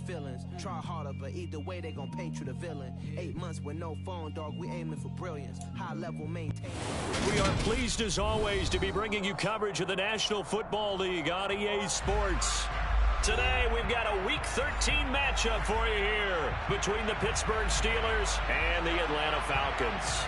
feelings. Try harder, but either way they gon' paint you the villain. 8 months with no phone, dog, we aiming for brilliance. High level maintain. We are pleased as always to be bringing you coverage of the National Football League on EA Sports. Today we've got a Week 13 matchup for you here between the Pittsburgh Steelers and the Atlanta Falcons.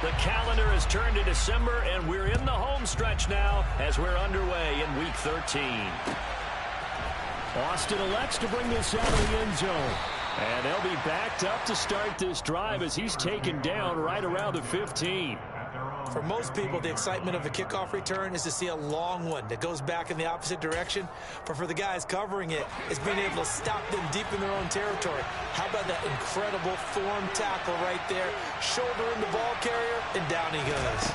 The calendar has turned to December, and we're in the home stretch now as we're underway in Week 13. Austin elects to bring this out of the end zone. And they'll be backed up to start this drive as he's taken down right around the 15. For most people, the excitement of a kickoff return is to see a long one that goes back in the opposite direction. But for the guys covering it, it's being able to stop them deep in their own territory. How about that incredible form tackle right there? Shoulder in the ball carrier, and down he goes.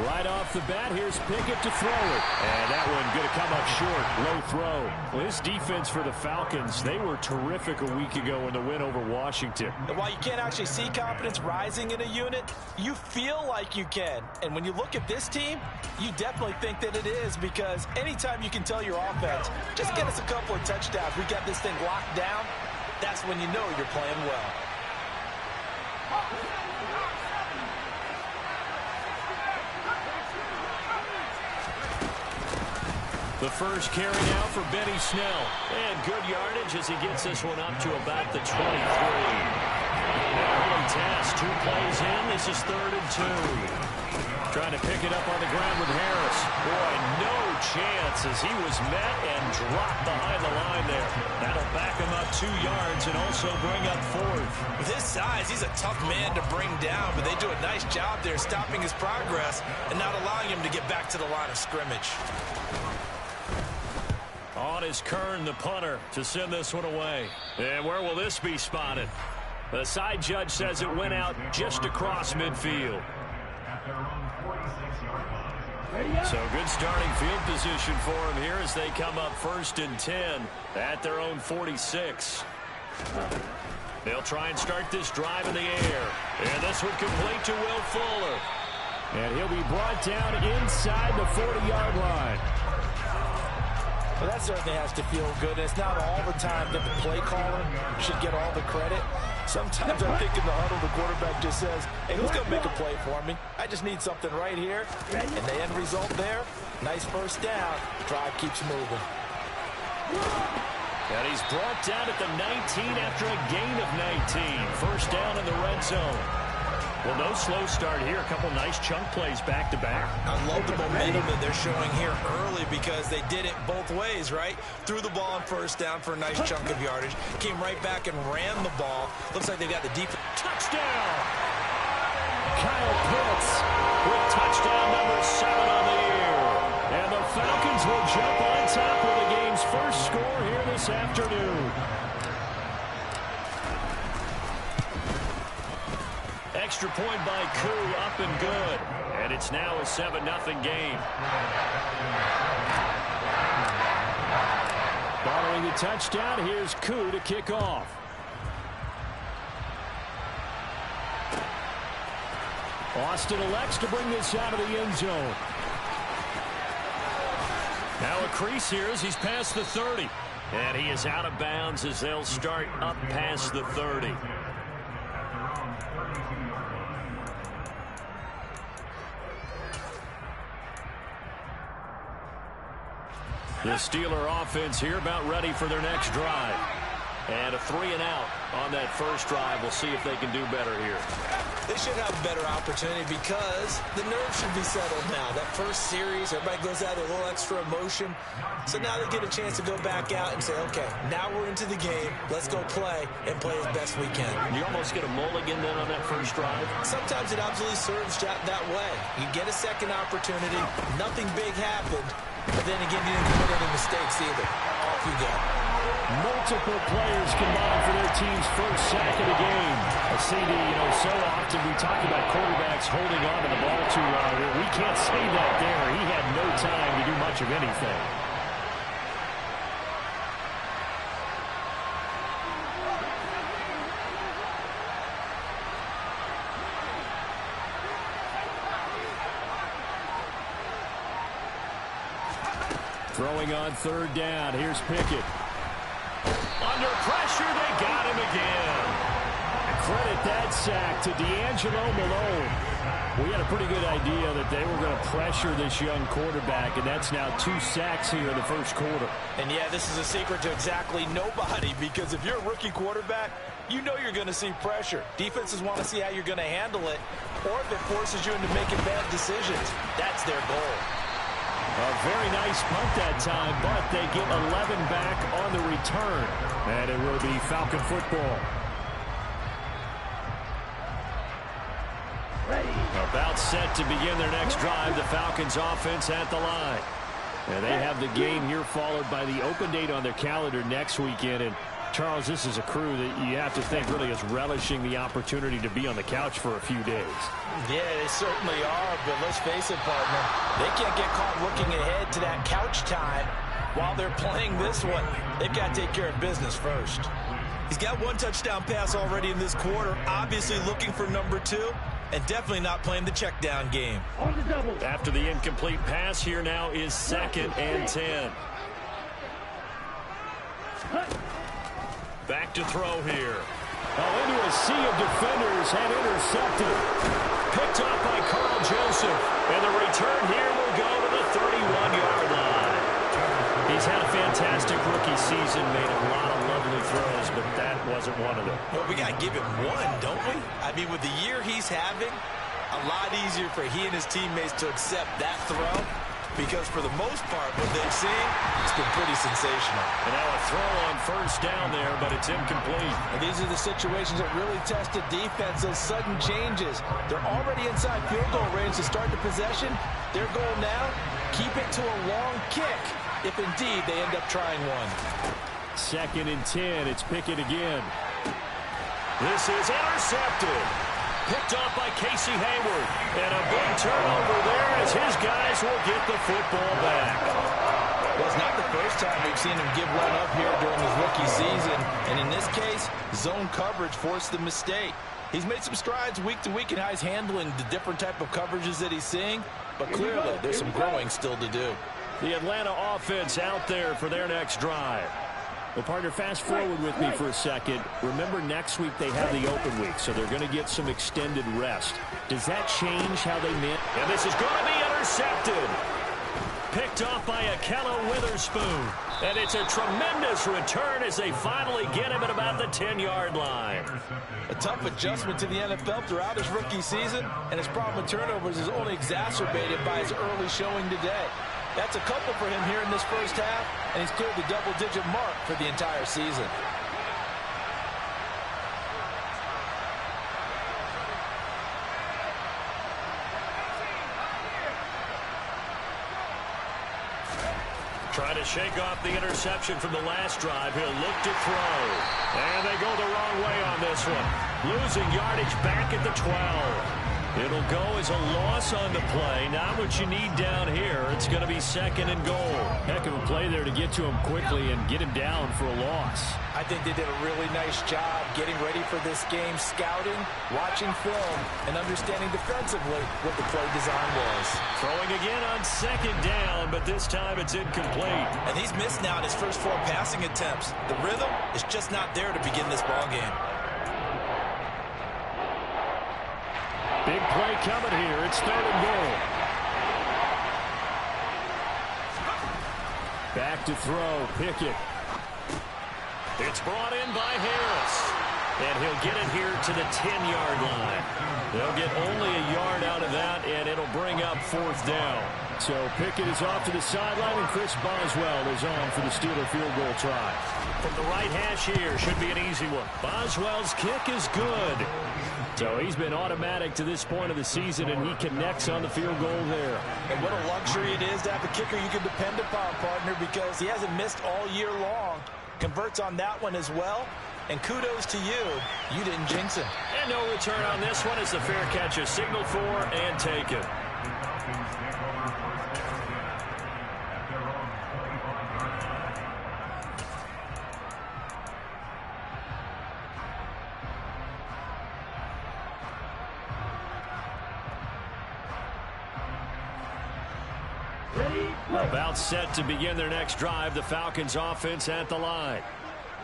Right off the bat, here's Pickett to throw it. And that one going to come up short. Low throw. Well, this defense for the Falcons, they were terrific a week ago in the win over Washington. And while you can't actually see confidence rising in a unit, you feel like you can. And when you look at this team, you definitely think that it is, because anytime you can tell your offense, just get us a couple of touchdowns, we got this thing locked down, that's when you know you're playing well. The first carry now for Benny Snell. And good yardage as he gets this one up to about the 23. Early test, 2 plays in. This is 3rd and 2. Trying to pick it up on the ground with Harris. Boy, no chance as he was met and dropped behind the line there. That'll back him up 2 yards and also bring up 4th. With his size, he's a tough man to bring down, but they do a nice job there stopping his progress and not allowing him to get back to the line of scrimmage. On is Kern, the punter, to send this one away. And where will this be spotted? The side judge says it went out just across midfield. So good starting field position for him here as they come up 1st and 10 at their own 46. They'll try and start this drive in the air. And this one complete to Will Fuller. And he'll be brought down inside the 40-yard line. Well, that certainly has to feel good. And it's not all the time that the play caller should get all the credit. Sometimes I think in the huddle, the quarterback just says, hey, who's going to make a play for me? I just need something right here. And the end result there, nice first down. Drive keeps moving. And he's brought down at the 19 after a gain of 19. First down in the red zone. Well, no slow start here. A couple nice chunk plays back-to-back. I love the momentum that they're showing here early because they did it both ways, right? Threw the ball on first down for a nice chunk of yardage. Came right back and ran the ball. Looks like they've got the deep touchdown. Kyle Pitts with touchdown number 7 on the year. And the Falcons will jump on top with the game's first score here this afternoon. Extra point by Koo, up and good. And it's now a 7-0 game. Following the touchdown, here's Koo to kick off. Austin elects to bring this out of the end zone. Now a crease here as he's past the 30. And he is out of bounds as they'll start up past the 30. The Steeler offense here about ready for their next drive. And a 3 and out on that first drive. We'll see if they can do better here. They should have a better opportunity because the nerves should be settled now. That first series, everybody goes out with a little extra emotion. So now they get a chance to go back out and say, okay, now we're into the game. Let's go play and play as best we can. You almost get a mulligan then on that first drive? Sometimes it absolutely serves that way. You get a second opportunity. Nothing big happened. But then again, you didn't commit any mistakes either. Off you go. Multiple players combined for their team's first sack of the game. CD, so often we talk about quarterbacks holding on to the ball too long. We can't say that there. He had no time to do much of anything. Throwing on third down. Here's Pickett. Under pressure, they got him again. Credit that sack to D'Angelo Malone. We had a pretty good idea that they were going to pressure this young quarterback, and that's now 2 sacks here in the first quarter. And yeah, this is a secret to exactly nobody, because if you're a rookie quarterback, you know you're going to see pressure. Defenses want to see how you're going to handle it, or if it forces you into making bad decisions. That's their goal. A very nice punt that time, but they get 11 back on the return. And it will be Falcon football. About set to begin their next drive. The Falcons offense at the line. And they have the game here followed by the open date on their calendar next weekend. And Charles, this is a crew that you have to think really is relishing the opportunity to be on the couch for a few days. Yeah, they certainly are, but let's face it, partner. They can't get caught looking ahead to that couch time while they're playing this one. They've got to take care of business first. He's got 1 touchdown pass already in this quarter, obviously looking for number 2, and definitely not playing the check down game. After the incomplete pass, here now is 2nd and 10. Back to throw here. Oh, into a sea of defenders and intercepted. Picked up by Carl Joseph. And the return here will go to the 31-yard line. He's had a fantastic rookie season, made a lot of lovely throws, but that wasn't one of them. Well, we got to give him one, don't we? I mean, with the year he's having, a lot easier for he and his teammates to accept that throw, because for the most part, what they've seen, it's been pretty sensational. And now a throw on first down there, but it's incomplete. And these are the situations that really test the defense, those sudden changes. They're already inside field goal range to start the possession. Their goal now, keep it to a long kick, if indeed they end up trying one. 2nd and 10, it's Pickett again. This is intercepted. Picked off by Casey Hayward. And a big turnover there as his guys will get the football back. Well, it's not the first time we've seen him give one up here during his rookie season. And in this case, zone coverage forced the mistake. He's made some strides week to week in how he's handling the different type of coverages that he's seeing. But clearly, there's some growing still to do. The Atlanta offense out there for their next drive. Well, partner, fast forward with me for a second. Remember, next week they have the open week, so they're going to get some extended rest. Does that change how they manage? And this is going to be intercepted. Picked off by Akella Witherspoon. And it's a tremendous return as they finally get him at about the 10-yard line. A tough adjustment to the NFL throughout his rookie season, and his problem with turnovers is only exacerbated by his early showing today. That's a couple for him here in this first half, and he's cleared the double-digit mark for the entire season. Trying to shake off the interception from the last drive. He'll look to throw. And they go the wrong way on this one. Losing yardage back at the 12. It'll go as a loss on the play. Not what you need down here. It's going to be 2nd and goal. Heck of a play there to get to him quickly and get him down for a loss. I think they did a really nice job getting ready for this game, scouting, watching film, and understanding defensively what the play design was. Throwing again on 2nd down, but this time it's incomplete. And he's missed now in his first 4 passing attempts. The rhythm is just not there to begin this ball game. Big play coming here. It's 3rd and goal. Back to throw. Pickett. It's brought in by Harris. And he'll get it here to the 10-yard line. They'll get only a yard out of that, and it'll bring up 4th down. So Pickett is off to the sideline, and Chris Boswell is on for the Steeler field goal try. From the right hash here, should be an easy one. Boswell's kick is good. So he's been automatic to this point of the season, and he connects on the field goal there. And what a luxury it is to have a kicker you can depend upon, partner, because he hasn't missed all year long. Converts on that one as well. And kudos to you. You didn't jinx him. And no return on this one as the fair catch is signaled for and taken. Ready? About set to begin their next drive. The Falcons offense at the line.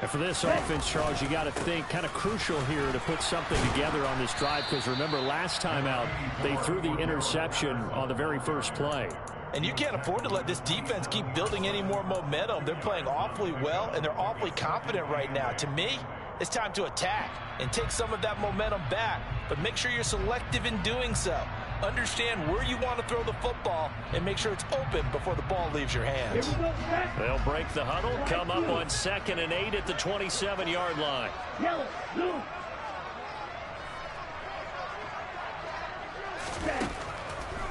And for this offense, Charles, you got to think kind of crucial here to put something together on this drive, because remember last time out they threw the interception on the very first play. And you can't afford to let this defense keep building any more momentum. They're playing awfully well, and they're awfully confident right now. To me, it's time to attack and take some of that momentum back, but make sure you're selective in doing so. Understand where you want to throw the football and make sure it's open before the ball leaves your hands. They'll break the huddle, come up on 2nd and 8 at the 27-yard line.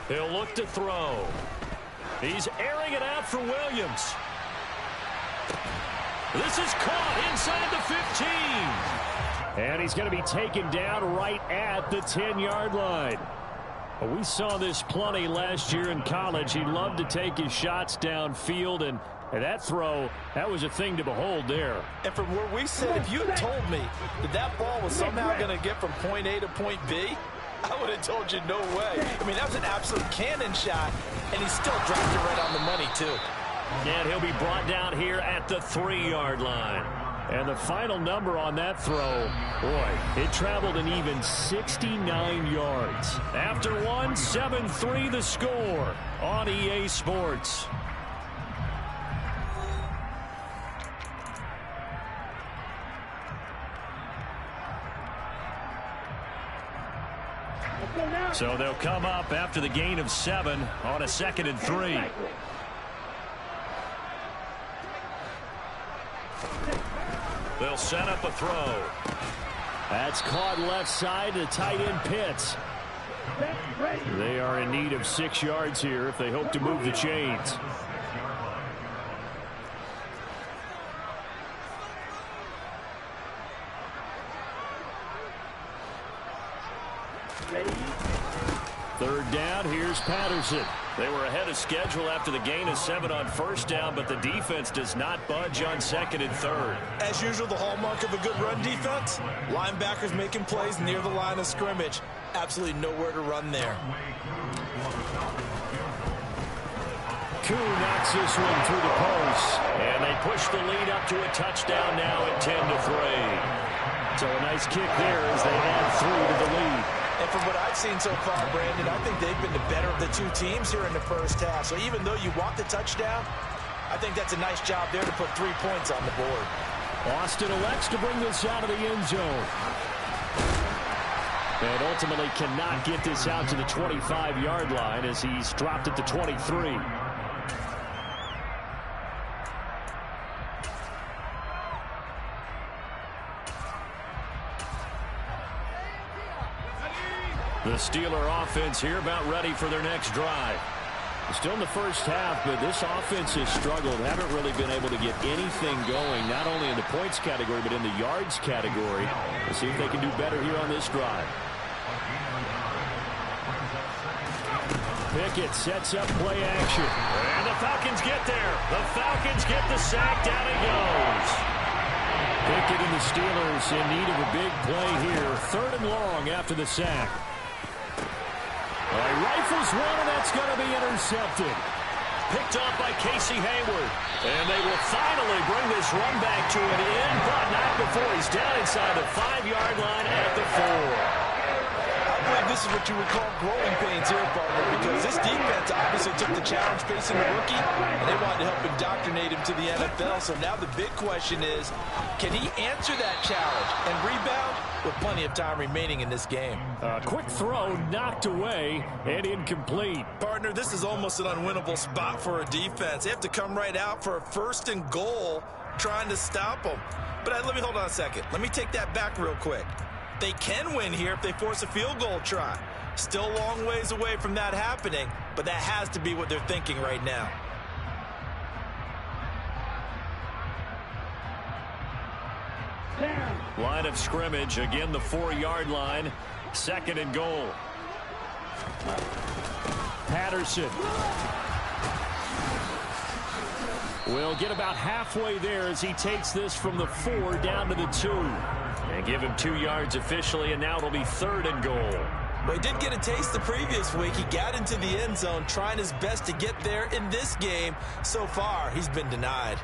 He'll look to throw. He's airing it out for Williams. This is caught inside the 15. And he's going to be taken down right at the 10-yard line. We saw this plenty last year in college. He loved to take his shots downfield, and that throw, that was a thing to behold there. And from where we sit, if you had told me that that ball was somehow going to get from point A to point B, I would have told you no way. I mean, that was an absolute cannon shot, and he still dropped it right on the money, too. And he'll be brought down here at the 3-yard line. And the final number on that throw, boy, it traveled an even 69 yards. After one, 7-3 the score on EA Sports. So they'll come up after the gain of 7 on a 2nd and 3. They'll set up a throw. That's caught left side to tight end Pitts. They are in need of 6 yards here if they hope to move the chains. Third down, here's Patterson. They were ahead of schedule after the gain of 7 on 1st down, but the defense does not budge on 2nd and 3rd. As usual, the hallmark of a good run defense, linebackers making plays near the line of scrimmage. Absolutely nowhere to run there. Koo knocks this one through the post. And they push the lead up to a touchdown now at 10-3. So a nice kick there as they add 3 to the lead. And from what I've seen so far, Brandon, I think they've been the better of the two teams here in the first half. So even though you want the touchdown, I think that's a nice job there to put 3 points on the board. Austin elects to bring this out of the end zone. And ultimately cannot get this out to the 25-yard line as he's dropped at the 23. The Steeler offense here about ready for their next drive. Still in the first half, but this offense has struggled. Haven't really been able to get anything going, not only in the points category, but in the yards category. Let's see if they can do better here on this drive. Pickett sets up play action. And the Falcons get there. The Falcons get the sack. Down it goes. Pickett and the Steelers in need of a big play here. 3rd and long after the sack. Rifles one, and that's going to be intercepted. Picked off by Casey Hayward. And they will finally bring this run back to an end, but not before he's down inside the 5-yard line at the 4. I believe this is what you would call growing pains here, partner, because this defense obviously took the challenge facing the rookie, and they wanted to help indoctrinate him to the NFL. So now the big question is, can he answer that challenge and rebound with plenty of time remaining in this game? Quick throw knocked away and incomplete. Partner, this is almost an unwinnable spot for a defense. They have to come right out for a 1st and goal trying to stop them. But let me hold on a second. Let me take that back real quick. They can win here if they force a field goal try. Still a long ways away from that happening, but that has to be what they're thinking right now. Line of scrimmage, again the 4-yard line. 2nd and goal. Patterson will get about halfway there as he takes this from the 4 down to the 2. And give him 2 yards officially, and now it'll be 3rd and goal. Well, he did get a taste the previous week. He got into the end zone trying his best to get there in this game. So far, he's been denied.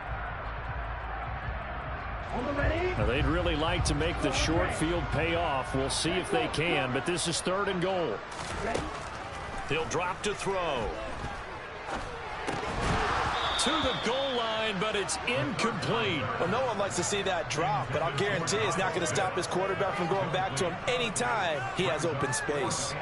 Now, they'd really like to make the short field pay off. We'll see if they can, but this is 3rd and goal. He'll drop to throw. To the goal line, but it's incomplete. Well, no one likes to see that drop, but I'll guarantee it's not going to stop his quarterback from going back to him anytime he has open space.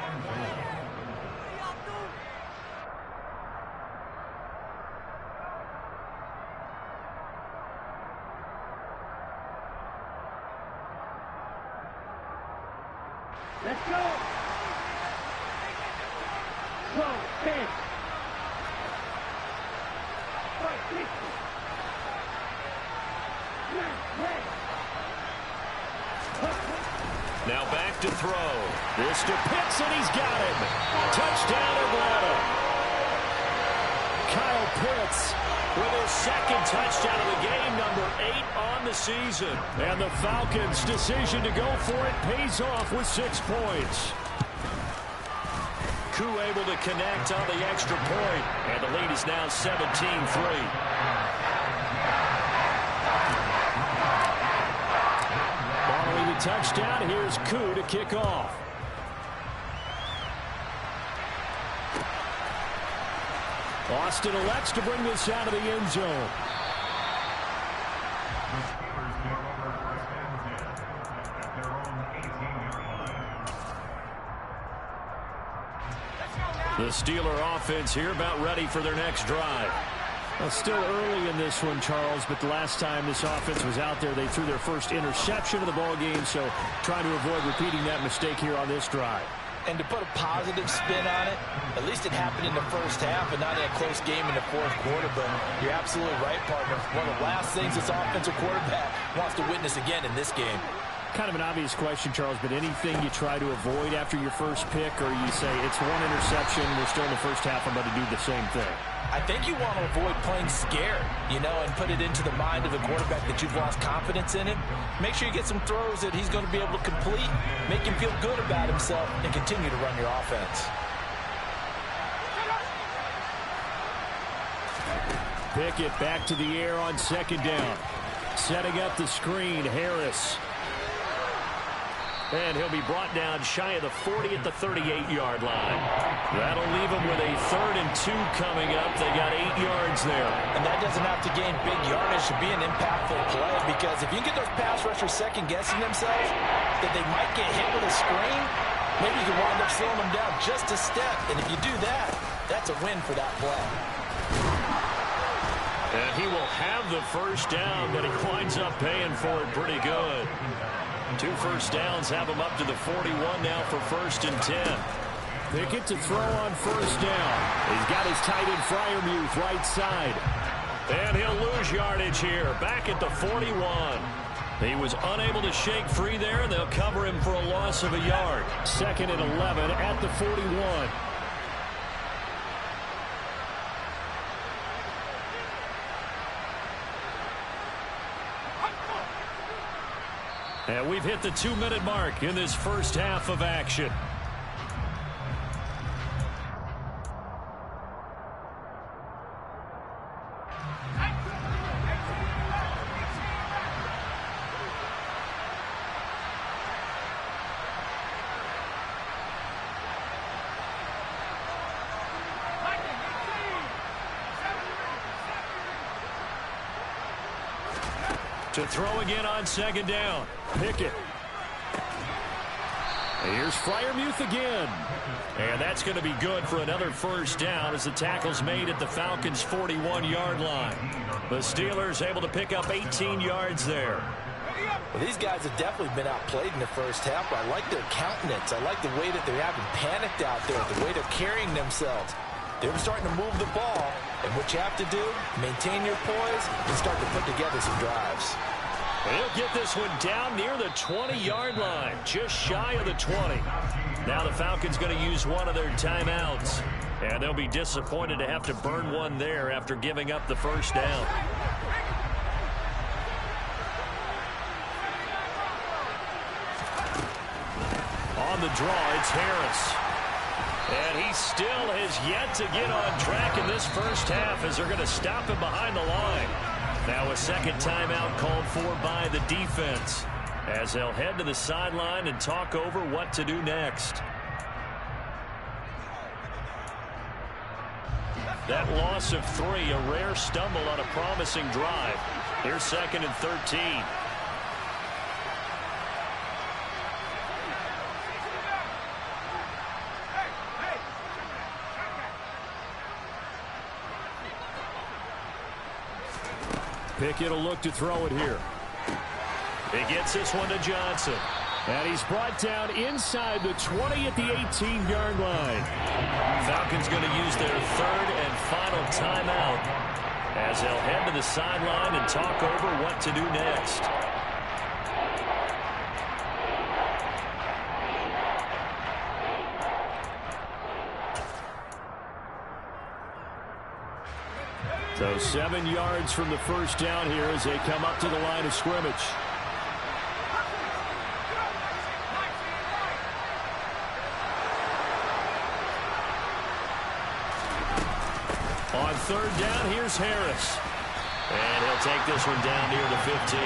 Let's go. Go, pitch. Now back to throw. This to Pitts, and he's got him. Touchdown, Atlanta. Kyle Pitts with his 2nd touchdown of the game, number 8 on the season. And the Falcons' decision to go for it pays off with 6 points. Koo able to connect on the extra point, and the lead is now 17-3. Following the touchdown, here's Koo to kick off. Austin elects to bring this out of the end zone. The Steeler offense here about ready for their next drive. Well, still early in this one, Charles, but the last time this offense was out there, they threw their first interception of the ball game, so trying to avoid repeating that mistake here on this drive. And to put a positive spin on it, at least it happened in the first half and not in a close game in the 4th quarter. But you're absolutely right, partner. One of the last things this offensive quarterback wants to witness again in this game. Kind of an obvious question, Charles, but anything you try to avoid after your first pick, or you say it's 1 interception, we're still in the first half, I'm going to do the same thing? I think you want to avoid playing scared, and put it into the mind of the quarterback that you've lost confidence in him. Make sure you get some throws that he's going to be able to complete, make him feel good about himself, and continue to run your offense. Pickett back to the air on 2nd down. Setting up the screen, Harris. And he'll be brought down shy of the 40 at the 38-yard line. That'll leave him with a 3rd and 2 coming up. They got 8 yards there. And that doesn't have to gain big yardage to be an impactful play, because if you can get those pass rushers second-guessing themselves that they might get hit with a screen, maybe you can wind up slowing them down just a step. And if you do that, that's a win for that play. And he will have the first down, but he winds up paying for it pretty good. 2 first downs have him up to the 41 now for 1st and 10. Pickett to throw on 1st down. He's got his tight end Freiermuth right side. And he'll lose yardage here, back at the 41. He was unable to shake free there, and they'll cover him for a loss of a yard. 2nd and 11 at the 41. And we've hit the 2-minute mark in this first half of action. To throw again on 2nd down. Pickett. Here's Freiermuth again. And that's going to be good for another first down as the tackle's made at the Falcons' 41-yard line. The Steelers able to pick up 18 yards there. Well, these guys have definitely been outplayed in the first half, but I like their countenance. I like the way that they're having panicked out there, the way they're carrying themselves. They're starting to move the ball, and what you have to do, maintain your poise and start to put together some drives. He'll get this one down near the 20-yard line, just shy of the 20. Now the Falcons going to use one of their timeouts, and they'll be disappointed to have to burn one there after giving up the first down. on the draw. It's Harris. And he still has yet to get on track in this first half as they're going to stop him behind the line. Now a second timeout called for by the defense as they'll head to the sideline and talk over what to do next. That loss of 3, a rare stumble on a promising drive. Here's 2nd and 13. Pickett will look to throw it here. He gets this one to Johnson. And he's brought down inside the 20 at the 18-yard line. Falcons going to use their 3rd and final timeout as they'll head to the sideline and talk over what to do next. So 7 yards from the first down here as they come up to the line of scrimmage. On 3rd down, here's Harris. And he'll take this one down near the 15.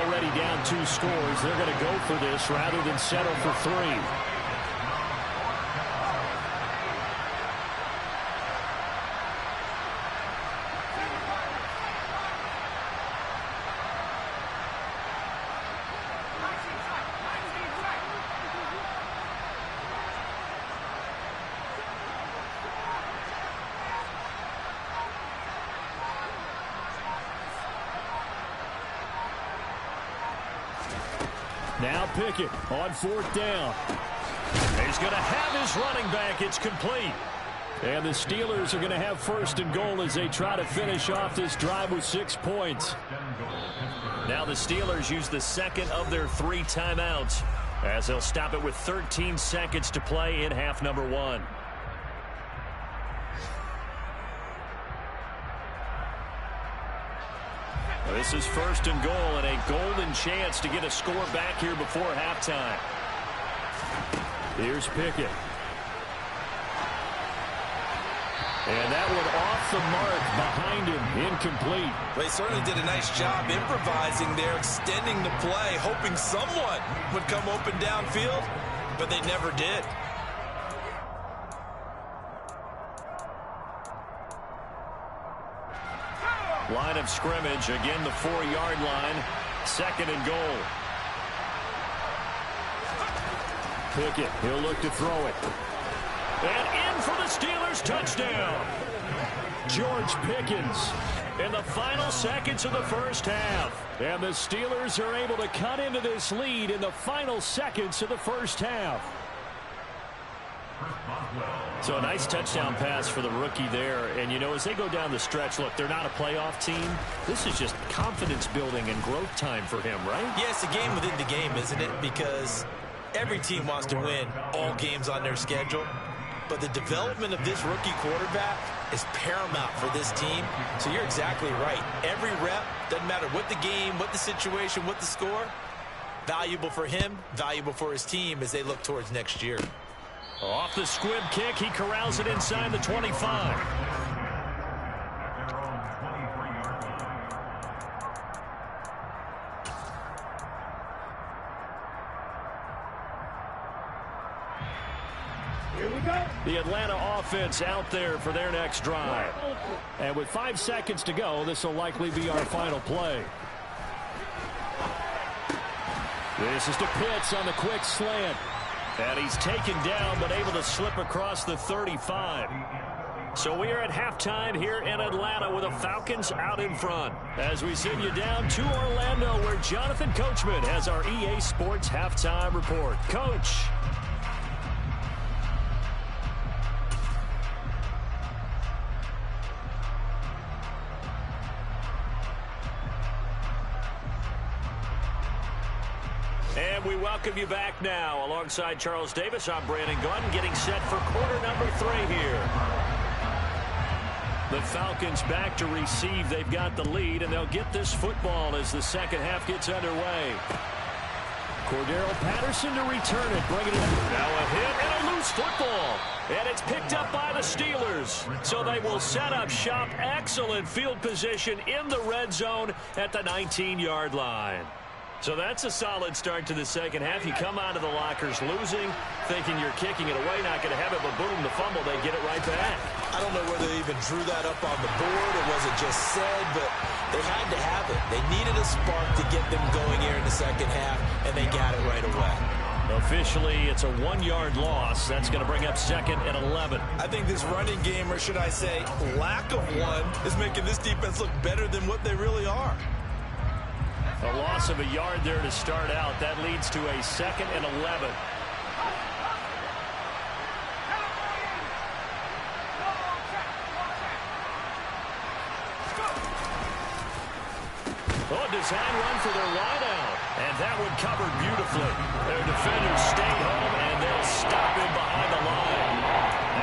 Already down 2 scores. They're going to go for this rather than settle for 3. Now Pickett on 4th down. He's going to have his running back. It's complete. And the Steelers are going to have 1st and goal as they try to finish off this drive with 6 points. Now the Steelers use the 2nd of their 3 timeouts as they'll stop it with 13 seconds to play in half number 1. This is 1st and goal and a golden chance to get a score back here before halftime. Here's Pickett. And that one off the mark behind him, incomplete. They certainly did a nice job improvising there, extending the play, hoping someone would come open downfield, but they never did. Line of scrimmage, again the 4-yard line, 2nd and goal. Pickett, he'll look to throw it. And in for the Steelers, touchdown. George Pickens In the final seconds of the first half. And the Steelers are able to cut into this lead in the final seconds of the first half. So a nice touchdown pass for the rookie there. And, you know, as they go down the stretch, look, they're not a playoff team. This is just confidence building and growth time for him, right? Yeah, it's a game within the game, isn't it? Because every team wants to win all games on their schedule. But the development of this rookie quarterback is paramount for this team. So you're exactly right. Every rep, doesn't matter what the game, what the situation, what the score, valuable for him, valuable for his team as they look towards next year. Off the squib kick, he corrals it inside the 25. Here we go. The Atlanta offense out there for their next drive. And with 5 seconds to go, this will likely be our final play. This is to Pitts on the quick slant. And he's taken down but able to slip across the 35. So we are at halftime here in Atlanta with the Falcons out in front. As we send you down to Orlando where Jonathan Coachman has our EA Sports halftime report. Coach. And we welcome you back now. Alongside Charles Davis, I'm Brandon Gunn, getting set for quarter number 3 here. The Falcons back to receive. They've got the lead, and they'll get this football as the second half gets underway. Cordero Patterson to return it, bringing it up. Now a hit and a loose football. And it's picked up by the Steelers. So they will set up shop. Excellent field position in the red zone at the 19-yard line. So that's a solid start to the second half. You come out of the lockers losing, thinking you're kicking it away, not going to have it, but boom, the fumble, they get it right back. I don't know whether they even drew that up on the board or was it just said, but they had to have it. They needed a spark to get them going here in the second half, and they got it right away. Officially, it's a 1-yard loss. That's going to bring up 2nd and 11. I think this running game, or should I say lack of one, is making this defense look better than what they really are. A loss of a yard there to start out. That leads to a 2nd and 11. Oh, design run for their wideout. And that one covered beautifully. Their defenders stayed home, and they'll stop him behind the line.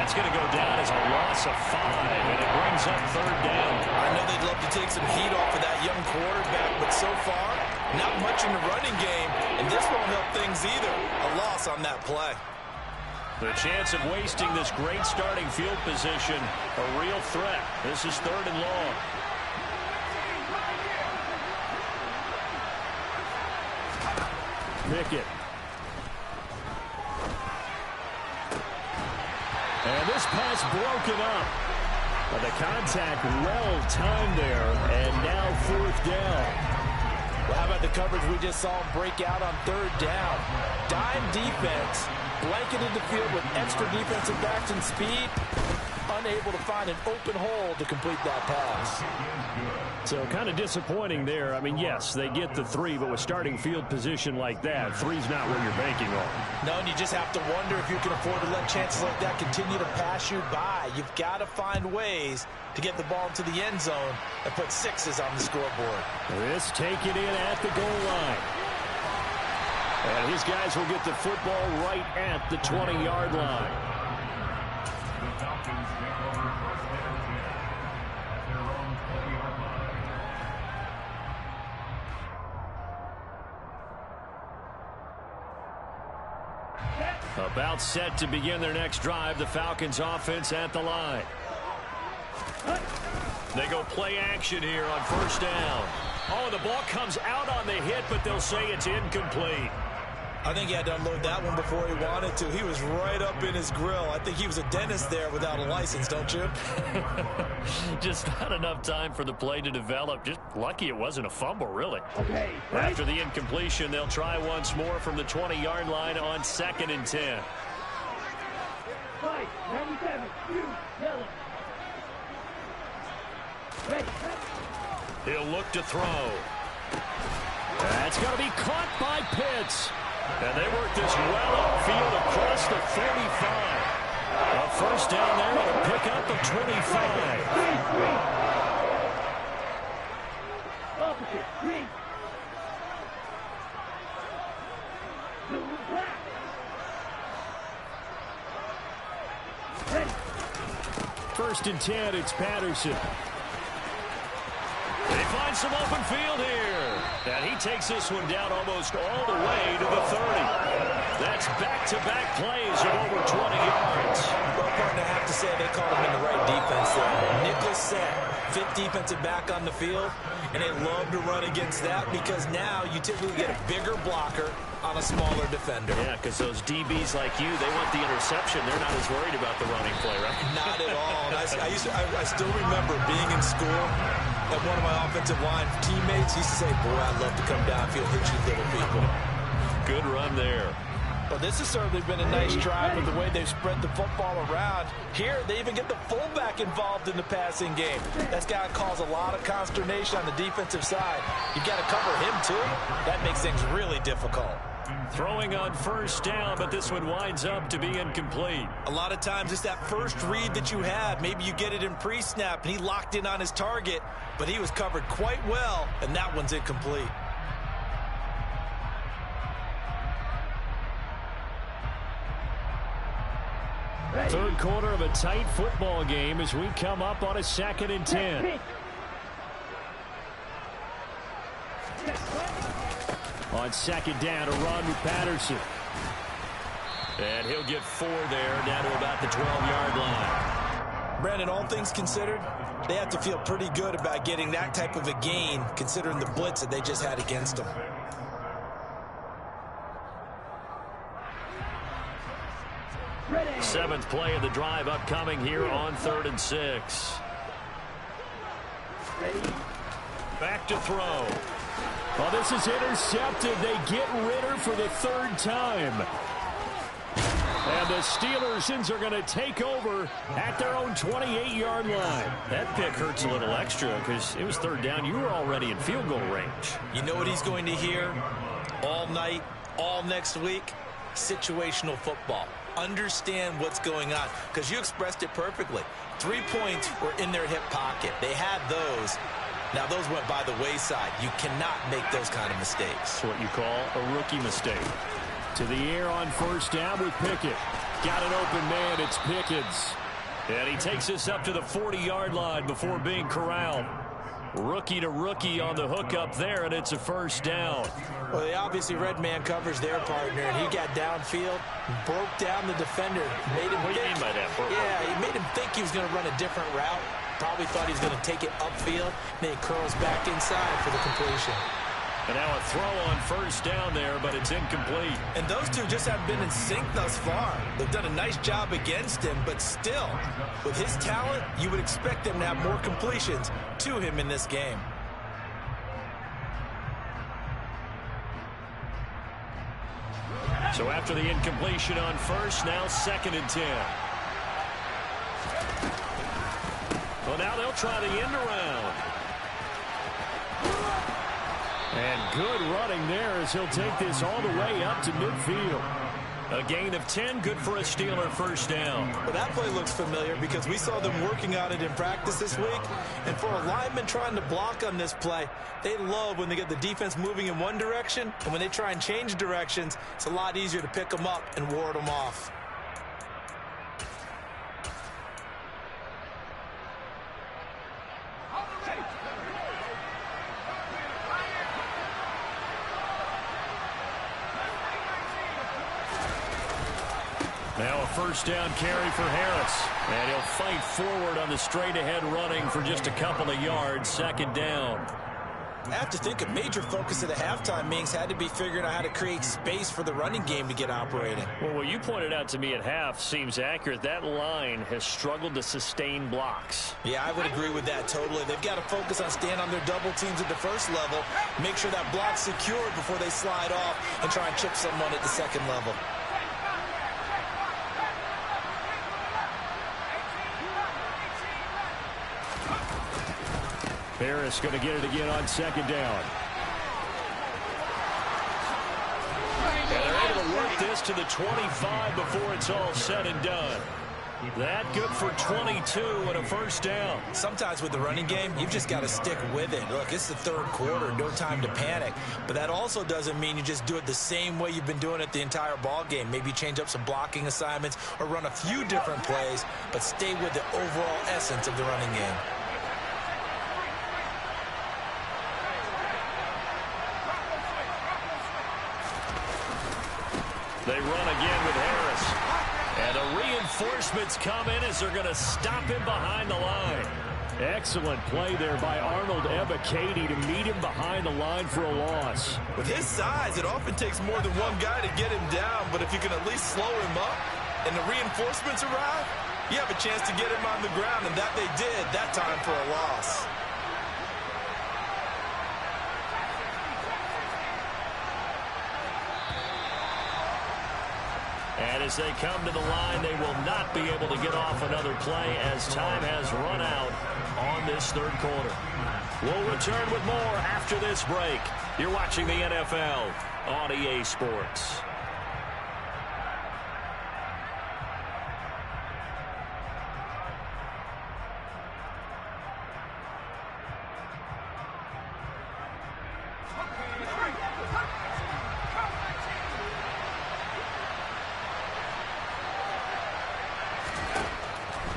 That's going to go down as a loss of 5, and it brings up 3rd down. I know they'd love to take some heat off of that young quarterback, but so far, not much in the running game, and this won't help things either. A loss on that play. The chance of wasting this great starting field position, a real threat. This is 3rd and long. Pickett. And this pass broken up. But the contact well timed there, and now 4th down. Well, how about the coverage we just saw break out on 3rd down? Dime defense, blanketed the field with extra defensive backs and speed, unable to find an open hole to complete that pass. So kind of disappointing there. I mean, yes, they get the 3, but with starting field position like that, 3's not what you're banking on. No, and you just have to wonder if you can afford to let chances like that continue to pass you by. You've got to find ways to get the ball into the end zone and put 6s on the scoreboard. This taken in at the goal line. And these guys will get the football right at the 20-yard line. About set to begin their next drive, the Falcons offense at the line. They go play action here on 1st down. Oh, the ball comes out on the hit, but they'll say it's incomplete. I think he had to unload that one before he wanted to. He was right up in his grill. I think he was a dentist there without a license, don't you? Just not enough time for the play to develop. Just lucky it wasn't a fumble, really. Okay, After the incompletion, they'll try once more from the 20-yard line on 2nd and 10. 5, 97, you, yellow. Ready. He'll look to throw. That's going to be caught by Pitts. And they work this well upfield across the 35. A 1st down there and a pickup of 25. Opposite, 3. Ready. 1st and 10, it's Patterson. They find some open field here. And he takes this one down almost all the way to the 30. That's back-to-back plays of over 20 yards. Well, partner, I have to say they called him in the right defense there. Nickel set, 5th defensive back on the field, and they love to run against that because now you typically get a bigger blocker on a smaller defender. Yeah, because those DBs like you, they want the interception. They're not as worried about the running play, right? Not at all. And I still remember being in school, and one of my offensive line teammates used to say, boy, I'd love to come downfield, hit you little people. Good run there. Well, this has certainly been a nice drive with the way they've spread the football around. Here, they even get the fullback involved in the passing game. That's got to cause a lot of consternation on the defensive side. You got to cover him, too. That makes things really difficult. Throwing on 1st down, but this one winds up to be incomplete. A lot of times it's that first read that you have. Maybe you get it in pre-snap, and he locked in on his target, but he was covered quite well, and that one's incomplete. Third quarter of a tight football game as we come up on a 2nd and 10. On second down, a run with Patterson. And he'll get 4 there, down to about the 12-yard line. Brandon, all things considered, they have to feel pretty good about getting that type of a gain, considering the blitz that they just had against them. Ready. 7th play of the drive upcoming here on 3rd and 6. Ready. Back to throw. Well, this is intercepted. They get Ritter for the 3rd time. And the Steelers are going to take over at their own 28-yard line. That pick hurts a little extra because it was 3rd down. You were already in field goal range. You know what he's going to hear all night, all next week? Situational football. Understand what's going on, because you expressed it perfectly. 3 points were in their hip pocket. They had those. Now, those went by the wayside. You cannot make those kind of mistakes. That's what you call a rookie mistake. To the air on 1st down with Pickett. Got an open man. It's Pickens. And he takes us up to the 40-yard line before being corralled. Rookie to rookie on the hookup there, and it's a 1st down. Well, they obviously red man covers their partner, and he got downfield, broke down the defender, made him What do you mean by that? Yeah, he made him think he was going to run a different route. Probably thought he was going to take it upfield, then he curls back inside for the completion. And now a throw on 1st down there, but it's incomplete. And those two just haven't been in sync thus far. They've done a nice job against him, but still, with his talent, you would expect them to have more completions to him in this game. So after the incompletion on 1st, now 2nd and 10. Well, now they'll try the end around. And good running there as he'll take this all the way up to midfield. A gain of 10, good for a Steeler 1st down. Well, that play looks familiar because we saw them working on it in practice this week. And for a lineman trying to block on this play, they love when they get the defense moving in one direction. And when they try and change directions, it's a lot easier to pick them up and ward them off. Now a 1st down carry for Harris. And he'll fight forward on the straight-ahead running for just a couple of yards. 2nd down. I have to think a major focus of the halftime meetings had to be figuring out how to create space for the running game to get operating. Well, what you pointed out to me at half seems accurate. That line has struggled to sustain blocks. Yeah, I would agree with that totally. They've got to focus on staying on their double teams at the 1st level, make sure that block's secured before they slide off and try and chip someone at the 2nd level. Harris going to get it again on 2nd down. And they're able to work this to the 25 before it's all said and done. That good for 22 and a 1st down. Sometimes with the running game, you've just got to stick with it. Look, it's the 3rd quarter, no time to panic. But that also doesn't mean you just do it the same way you've been doing it the entire ball game. Maybe change up some blocking assignments or run a few different plays, but stay with the overall essence of the running game. They run again with Harris. And the reinforcements come in as they're going to stop him behind the line. Excellent play there by Arnold Ebiketie to meet him behind the line for a loss. With his size, it often takes more than one guy to get him down, but if you can at least slow him up and the reinforcements arrive, you have a chance to get him on the ground, and that they did that time for a loss. And as they come to the line, they will not be able to get off another play as time has run out on this 3rd quarter. We'll return with more after this break. You're watching the NFL on EA Sports.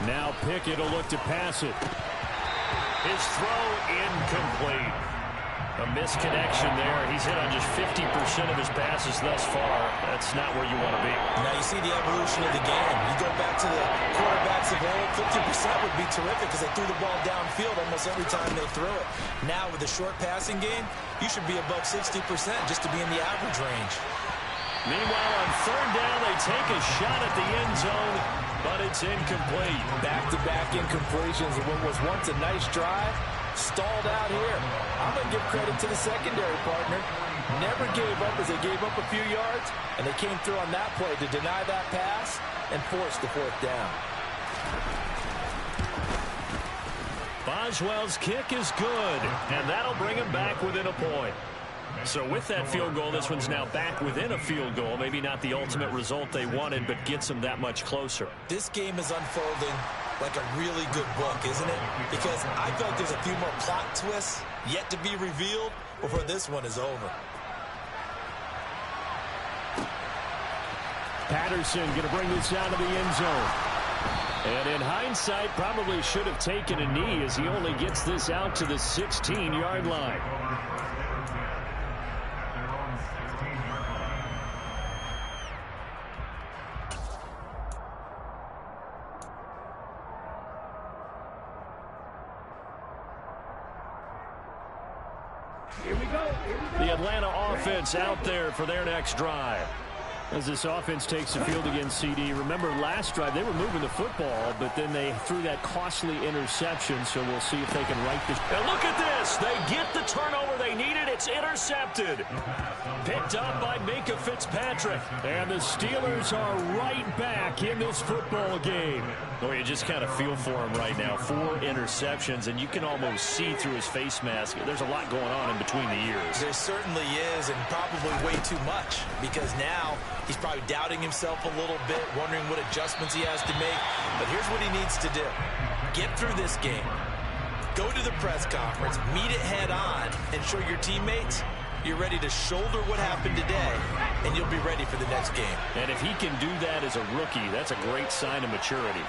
Now Pickett will look to pass it. His throw incomplete. A misconnection there. He's hit on just 50% of his passes thus far. That's not where you want to be. Now you see the evolution of the game. You go back to the quarterbacks of old, 50% would be terrific because they threw the ball downfield almost every time they threw it. Now with the short passing game, you should be above 60% just to be in the average range. Meanwhile, on third down, they take a shot at the end zone, but it's incomplete. Back-to-back incompletions of what was once a nice drive. Stalled out here. I'm going to give credit to the secondary partner. Never gave up as they gave up a few yards, and they came through on that play to deny that pass and force the fourth down. Boswell's kick is good, and that'll bring him back within a point. So with that field goal, this one's now back within a field goal. Maybe not the ultimate result they wanted, but gets them that much closer. This game is unfolding like a really good book, isn't it? Because I feel like there's a few more plot twists yet to be revealed before this one is over. Patterson going to bring this out of the end zone. And in hindsight, probably should have taken a knee as he only gets this out to the 16-yard line. The Atlanta offense out there for their next drive. As this offense takes the field against CD. Remember last drive, they were moving the football, but then they threw that costly interception, so we'll see if they can right this. And look at this. They get the turnover they needed. It's intercepted. Picked up by Minka Fitzpatrick. And the Steelers are right back in this football game. Oh, you just kind of feel for him right now. 4 interceptions, and you can almost see through his face mask. There's a lot going on in between the ears. There certainly is, and probably way too much, because now he's probably doubting himself a little bit, wondering what adjustments he has to make. But here's what he needs to do. Get through this game. Go to the press conference, meet it head on, and show your teammates you're ready to shoulder what happened today, and you'll be ready for the next game. And if he can do that as a rookie, that's a great sign of maturity.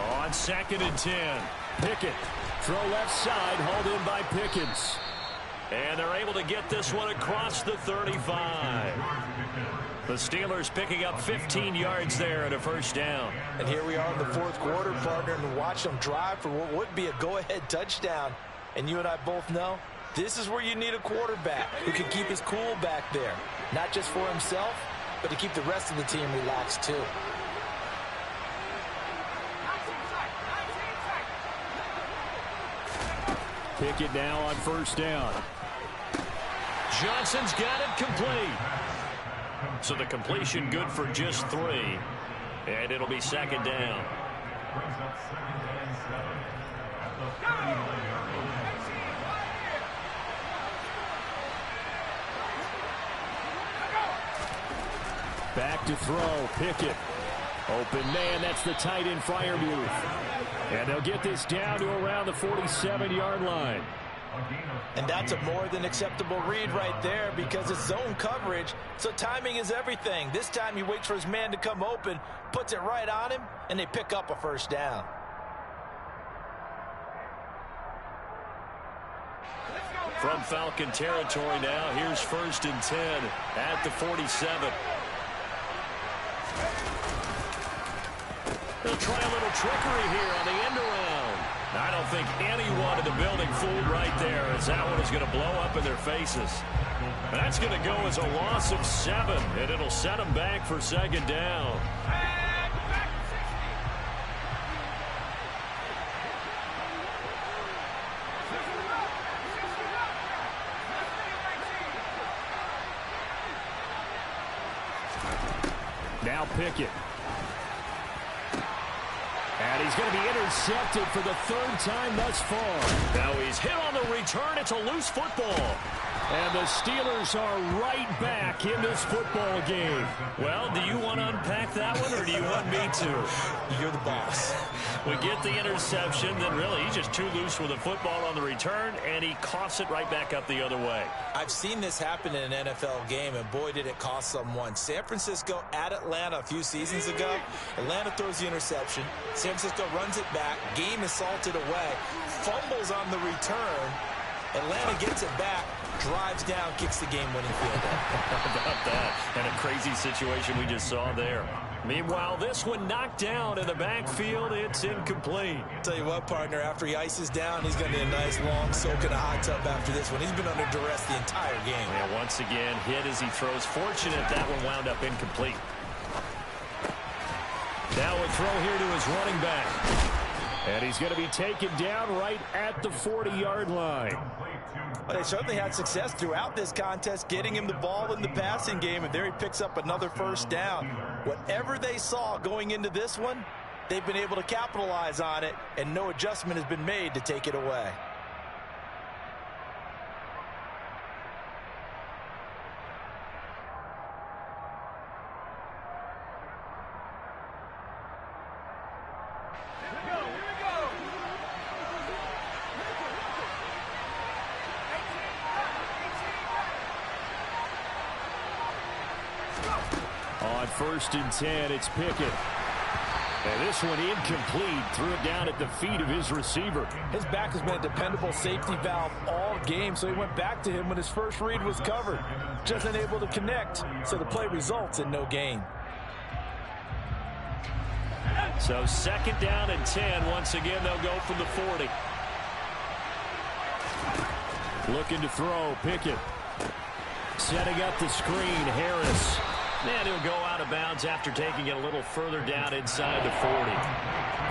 On 2nd and 10, Pickett. Throw left side, hauled in by Pickens. And they're able to get this one across the 35. The Steelers picking up 15 yards there and a first down. And here we are in the fourth quarter, partner, and watch them drive for what would be a go-ahead touchdown. And you and I both know this is where you need a quarterback who can keep his cool back there. Not just for himself, but to keep the rest of the team relaxed too. Pickett now on first down. Johnson's got it complete. So the completion good for just 3. And it'll be 2nd down. Back to throw. Pickett. Open man. That's the tight end Freiermuth. And they'll get this down to around the 47-yard line. And that's a more than acceptable read right there because it's zone coverage, so timing is everything. This time he waits for his man to come open, puts it right on him, and they pick up a first down. From Falcon territory now, here's 1st and 10 at the 47. They'll try a little trickery here on the end around. I don't think anyone in the building fooled right there, as that one is going to blow up in their faces. That's going to go as a loss of 7, and it'll set them back for 2nd down. Now Pickett. And he's going to be intercepted for the 3rd time thus far. Now he's hit on the return. It's a loose football. And the Steelers are right back in this football game. Well, do you want to unpack that one, or do you want me to? You're the boss. We get the interception, then really he's just too loose with the football on the return, and he coughs it right back up the other way. I've seen this happen in an NFL game, and boy, did it cost someone. San Francisco at Atlanta a few seasons ago. Atlanta throws the interception. San Francisco runs it back. Game is salted away. Fumbles on the return. Atlanta gets it back, drives down, kicks the game-winning field goal. How about that? And a crazy situation we just saw there. Meanwhile, this one knocked down in the backfield. It's incomplete. Tell you what, partner, after he ices down, he's going to need a nice long soak in a hot tub after this one. He's been under duress the entire game. And once again, hit as he throws. Fortunate that one wound up incomplete. Now a throw here to his running back. And he's going to be taken down right at the 40-yard line. Well, they certainly had success throughout this contest, getting him the ball in the passing game, and there he picks up another first down. Whatever they saw going into this one, they've been able to capitalize on it, and no adjustment has been made to take it away. On 1st and 10, it's Pickett. And this one incomplete. Threw it down at the feet of his receiver. His back has been a dependable safety valve all game, so he went back to him when his first read was covered. Just unable to connect, so the play results in no gain. So 2nd down and 10. Once again, they'll go from the 40. Looking to throw, Pickett. Setting up the screen, Harris. And he'll go out of bounds after taking it a little further down inside the 40.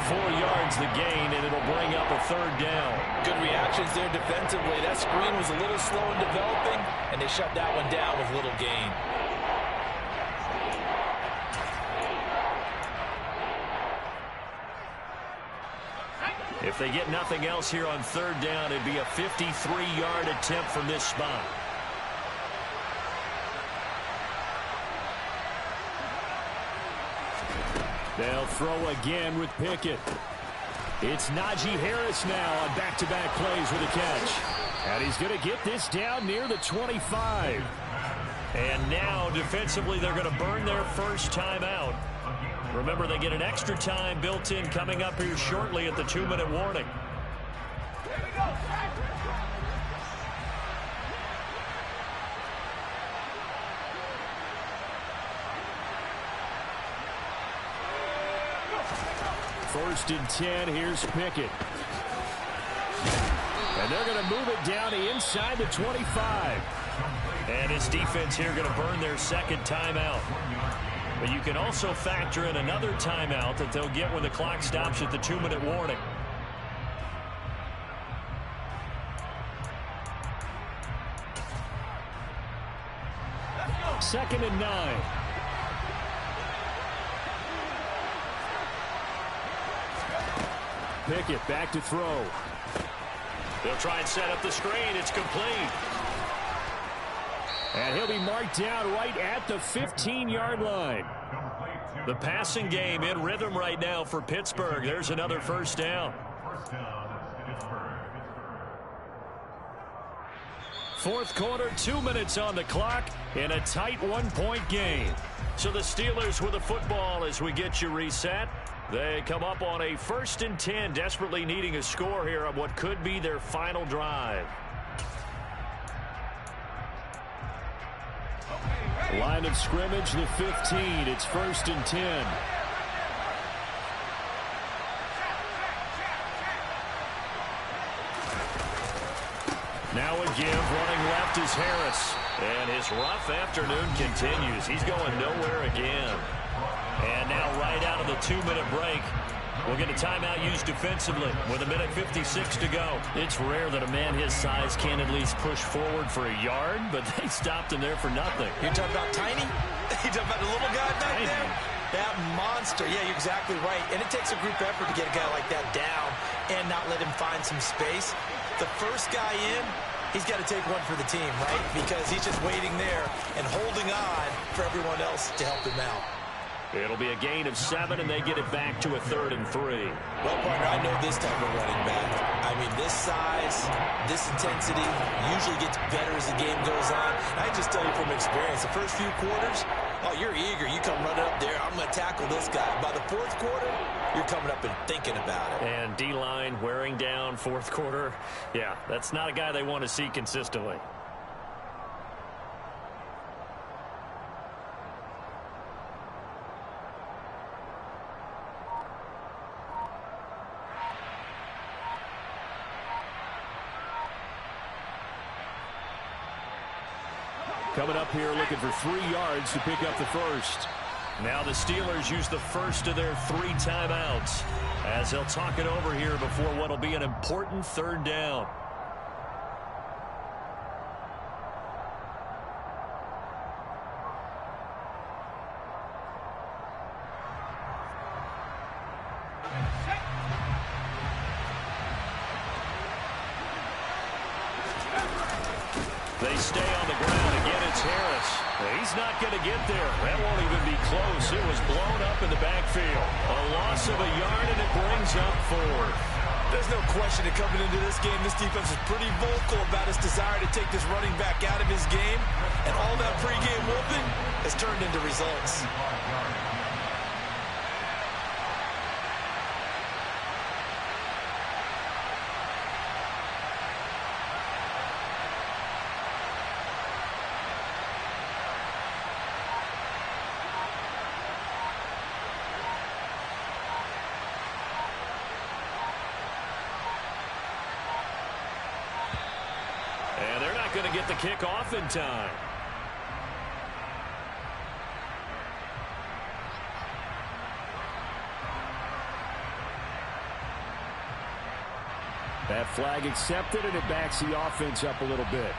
4 yards the gain, and it'll bring up a 3rd down. Good reactions there defensively. That screen was a little slow in developing, and they shut that one down with little gain. If they get nothing else here on 3rd down, it'd be a 53-yard attempt from this spot. They'll throw again with Pickett. It's Najee Harris now on back-to-back plays with a catch. And he's going to get this down near the 25. And now, defensively, they're going to burn their first timeout. Remember, they get an extra time built in coming up here shortly at the 2-minute warning. First and 10, here's Pickett. And they're going to move it down to inside the 25. And his defense here going to burn their 2nd timeout. But you can also factor in another timeout that they'll get when the clock stops at the 2-minute warning. Second and 9. Pickett back to throw. They'll try and set up the screen. It's complete. And he'll be marked down right at the 15-yard line. The passing game in rhythm right now for Pittsburgh. There's another first down. 4th quarter, 2 minutes on the clock in a tight 1-point game. So the Steelers with the football as we get you reset. They come up on a 1st and 10, desperately needing a score here on what could be their final drive. Line of scrimmage, the 15. It's 1st and 10. Now a give, running left is Harris. And his rough afternoon continues. He's going nowhere again. And now right out of the 2-minute break, we'll get a timeout used defensively with 1:56 to go. It's rare that a man his size can at least push forward for a yard, but they stopped him there for nothing. You're talking about tiny? You're talking about the little guy back there? That monster. Yeah, you're exactly right. And it takes a group effort to get a guy like that down and not let him find some space. The first guy in, he's got to take one for the team, right? Because he's just waiting there and holding on for everyone else to help him out. It'll be a gain of 7, and they get it back to a 3rd and 3. Well, partner, I know this type of running back. I mean, this size, this intensity usually gets better as the game goes on. I just tell you from experience, the first few quarters, oh, you're eager. You come running up there, I'm going to tackle this guy. By the 4th quarter, you're coming up and thinking about it. And D-line wearing down 4th quarter. Yeah, that's not a guy they want to see consistently. Coming up here looking for 3 yards to pick up the first. Now the Steelers use the first of their 3 timeouts as they'll talk it over here before what will be an important 3rd down. They stay on the ground. Again, it's Harris. He's not going to get there. That won't even be close. It was blown up in the backfield. A loss of a yard, and it brings up 4. There's no question that coming into this game, this defense is pretty vocal about its desire to take this running back out of his game. And all that pregame whooping has turned into results. And they're not going to get the kick off in time. That flag accepted, and it backs the offense up a little bit.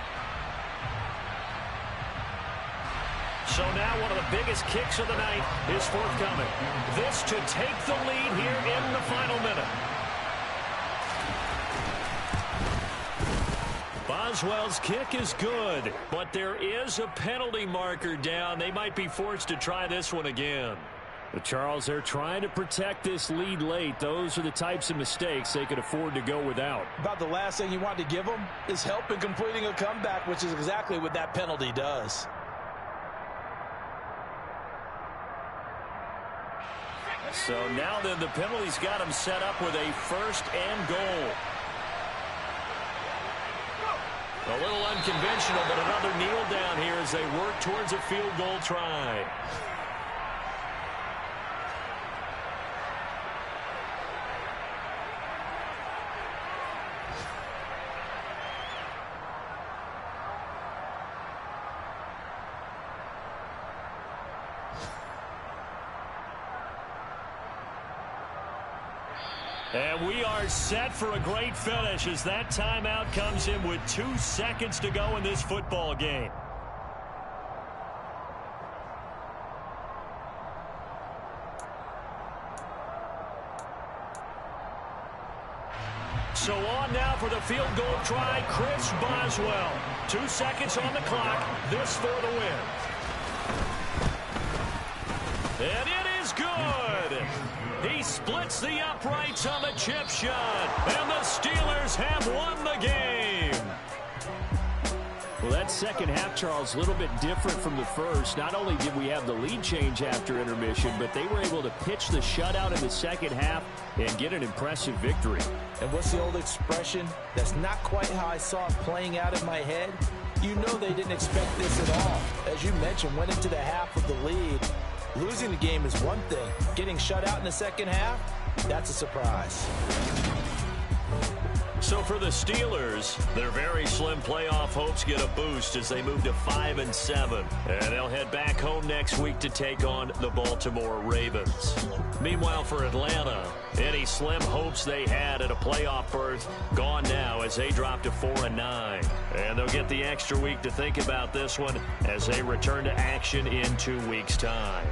So now one of the biggest kicks of the night is forthcoming. This to take the lead here in the final minute. Boswell's kick is good, but there is a penalty marker down. They might be forced to try this one again. But Charles, they're trying to protect this lead late. Those are the types of mistakes they could afford to go without. About the last thing you want to give them is help in completing a comeback, which is exactly what that penalty does. So now then the penalty's got them set up with a 1st and goal. A little unconventional, but another kneel down here as they work towards a field goal try. And we are set for a great finish as that timeout comes in with 2 seconds to go in this football game. So on now for the field goal try, Chris Boswell. 2 seconds on the clock, this for the win. And it is good. He splits the uprights on the chip shot, and the Steelers have won the game. Well, that second half, Charles, a little bit different from the first. Not only did we have the lead change after intermission, but they were able to pitch the shutout in the second half and get an impressive victory. And what's the old expression? That's not quite how I saw it playing out in my head. You know they didn't expect this at all. As you mentioned, went into the half with the lead. Losing the game is one thing. Getting shut out in the second half, that's a surprise. So for the Steelers, their very slim playoff hopes get a boost as they move to 5-7. And they'll head back home next week to take on the Baltimore Ravens. Meanwhile, for Atlanta, any slim hopes they had at a playoff berth gone now as they drop to 4-9. And they'll get the extra week to think about this one as they return to action in 2 weeks' time.